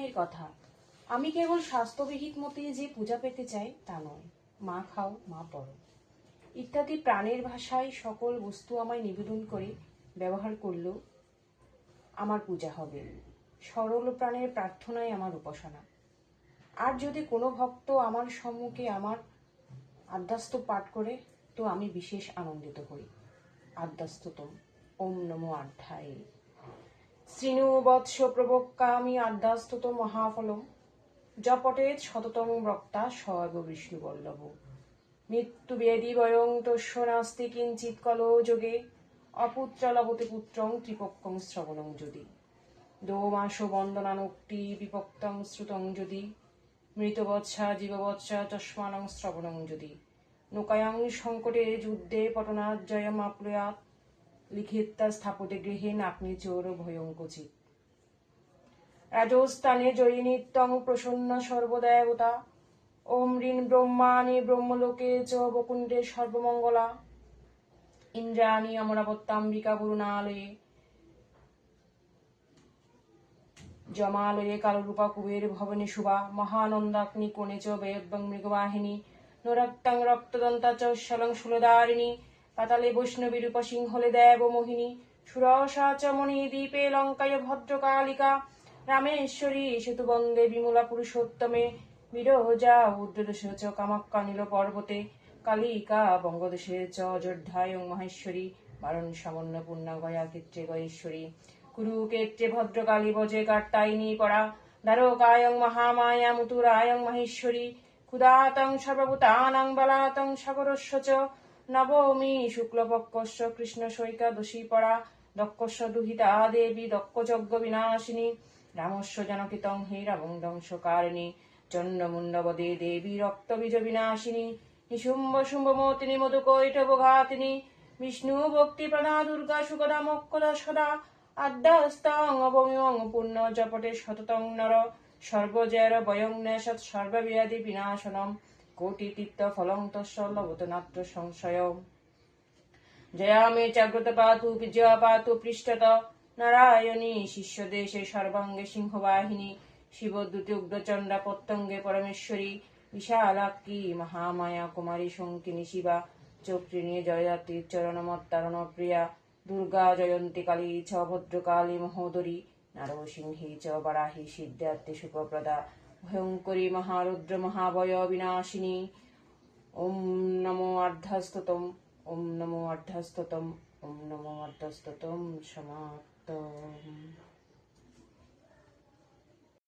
সময়ের কথা। আমি কেবল স্বাস্থ্যবিহিত মতে যে পূজা পেতে চাই তা নয়। মা খাও, মা পড়ো ইত্যাদি প্রাণের ভাষায় সকল বস্তু আমায় নিবেদন করে ব্যবহার করলেও আমার পূজা হবে। সরল প্রাণের প্রার্থনাই আমার উপাসনা। আর যদি কোনো ভক্ত আমার সম্মুখে আমার আদ্যাস্ত পাঠ করে তো আমি বিশেষ আনন্দিত হই। আদ্যাস্ততম ওম নমো আঢ্যায় শ্রীণু বৎস প্রবক্কামি আদ্যাস্তত মহাফলম জপটেত শততম বক্তা সর্ব বিষ্ণু বল্লভ মৃত্যু বেদি বয়ং তস্য নাস্তি কিঞ্চিৎ কলো যোগে অপুত্র লভতে পুত্রং ত্রিপক্ষং শ্রবণং যদি দোমাস বন্দনানুক্তি বিপক্তং শ্রুতং যদি মৃতবৎসা জীববৎসা চষ্মানং শ্রবণং যদি নৌকায়াং সংকটে যুদ্ধে পটনাজ্জয়ম আপ্লুয়াৎ লিখিতা স্থাপতে গৃহে নাগ্নি চোর ভয়ঙ্কচিৎ রাজস্থানে জয়ী নিত্যং প্রসন্ন সর্বদেবতা ওম ঋণ ব্রহ্মাণি ব্রহ্মলোকে চ বকুণ্ডে সর্বমঙ্গলা ইন্দ্রাণী অমরাবত্যাম্বিকা বরুণালয়ে জমালয়ে কালরূপা কুবের ভবনে শুভা মহানন্দাগ্নি কোণে চ বেয়ব্যং মৃগবাহিনী নরক্তাং রক্তদন্তা চ শলং শূলধারিণী পাতালে বৈষ্ণবী রূপ সিংহলে দেব মোহিনী সুরসা চ মণি দ্বীপে লঙ্কায় ভদ্রকালিকা রামেশ্বরী সেতু বন্দে বিমলা পুরুষোত্তমে বিরজা উর্ধ্বদেশে চ কামাক্কা নীল পর্বতে কালিকা বঙ্গদেশে চ অযোধ্যায় মহেশ্বরী বারণ সামন্য পূর্ণা গয়া ক্ষেত্রে গয়েশ্বরী কুরুক্ষেত্রে ভদ্রকালী বজে কার্তায়িনী পরা দ্বারকায়ং মহামায়া মুতুরায়ং মহেশ্বরী ক্ষুদাতং সর্বভূতানাং বলাতং সাগরস্য চ নবমী শুক্লপক্ষস্য কৃষ্ণ সৈকাদশী পরা দক্ষস্য দুহিতা দেবী দক্ষযজ্ঞ বিনাশিনী রামস্য জনকিতং হে রাবং ধ্বংসকারিণী চন্ডমুণ্ডবদে দেবী রক্তবীজ বিনাশিনী নিশুম্ভ শুম্ভমোতিনী মধুকৈটবঘাতিনী বিষ্ণু ভক্তি প্রদা দুর্গা সুগদা মোক্ষদা সদা আদ্যাস্তং অবমিয়ং পুণ্য জপটে সততং নর সর্বজয়ের বয়ং ন্যাসৎ সর্বব্যাধি বিনাশনম কোটি তীর্থ ফলং তস্য লভত নাত্র সংশয় জয়া মে জাগ্রত পাতু বিজয়া পাতু পৃষ্ঠত নারায়ণী শিষ্য দেশে সর্বাঙ্গে সিংহবাহিনী শিবদূতে উগ্রচণ্ডা পত্যঙ্গে পরমেশ্বরী বিশালাক্ষী মহামায়া কুমারী শঙ্কিনী শিবা চক্রিণী জয়দাত্রী চরণমত্তারণ প্রিয়া দুর্গা জয়ন্তী কালী চ ভদ্রকালী মহোদরী নারসিংহী চ বারাহী সিদ্ধার্থী সুখপ্রদা ভয়ঙ্করী মহারুদ্র মহাভয় বিনাশিনী ওম নমো আর্ধস্ততম ওম নমো আর্ধস্ততম ওম নমো আর্ধস্ততম সমাপ্তম।